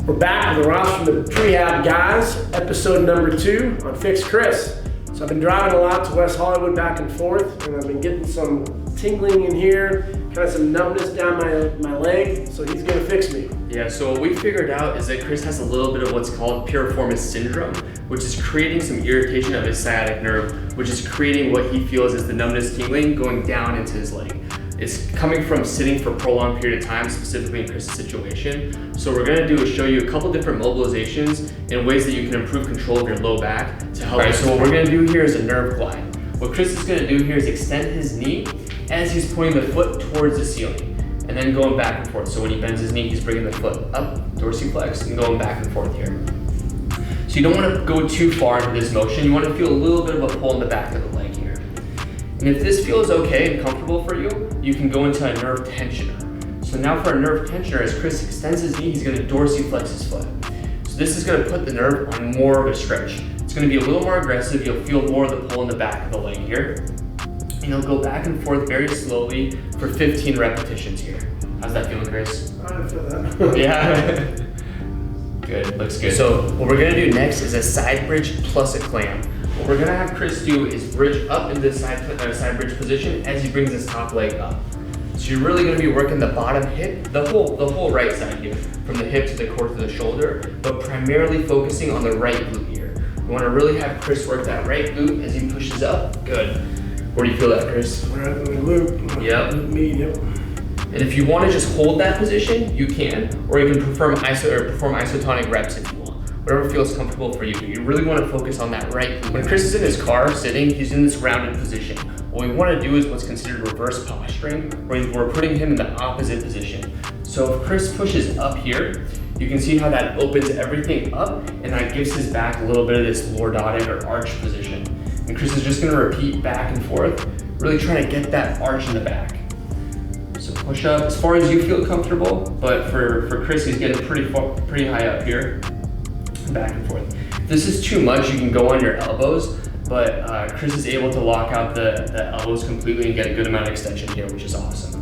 We're back with the Ross from the Rehab guys, episode number 2 on Fix Chris. So I've been driving a lot to West Hollywood back and forth, and I've been getting some tingling in here, kind of some numbness down my leg, so he's gonna fix me. Yeah, so what we figured out is that Chris has a little bit of what's called Piriformis syndrome, which is creating some irritation of his sciatic nerve, which is creating what he feels is the numbness tingling going down into his leg. It's coming from sitting for a prolonged period of time, specifically in Chris's situation. So what we're gonna do is show you a couple different mobilizations and ways that you can improve control of your low back to help. Right, so what we're gonna do here is a nerve glide. What Chris is gonna do here is extend his knee as he's pointing the foot towards the ceiling and then going back and forth. So when he bends his knee, he's bringing the foot up, dorsiflex, and going back and forth here. So you don't wanna go too far into this motion. You wanna feel a little bit of a pull in the back of the leg here. And if this feels okay and comfortable for you, you can go into a nerve tensioner. So now for a nerve tensioner, as Chris extends his knee, he's gonna dorsiflex his foot. So this is gonna put the nerve on more of a stretch. It's gonna be a little more aggressive. You'll feel more of the pull in the back of the leg here. And you'll go back and forth very slowly for 15 repetitions here. How's that feeling, Chris? I feel that. Yeah. Good, looks good. So what we're gonna do next is a side bridge plus a clam. What we're gonna have Chris do is bridge up into the side bridge position as he brings his top leg up. So you're really gonna be working the bottom hip, the whole right side here, from the hip to the core to the shoulder, but primarily focusing on the right glute here. We wanna really have Chris work that right glute as he pushes up. Good. Where do you feel that, Chris? Right in the glute. Yep. Medium. And if you wanna just hold that position, you can, or you can perform isotonic reps if you want. Whatever feels comfortable for you. You really want to focus on that right glute. When Chris is in his car sitting, he's in this rounded position. What we want to do is what's considered reverse posturing, where we're putting him in the opposite position. So if Chris pushes up here, you can see how that opens everything up and that gives his back a little bit of this lordotic or arch position. And Chris is just going to repeat back and forth, really trying to get that arch in the back. So push up as far as you feel comfortable, but for Chris, he's getting pretty high up here. Back and forth. If this is too much, you can go on your elbows, but Chris is able to lock out the elbows completely and get a good amount of extension here, which is awesome.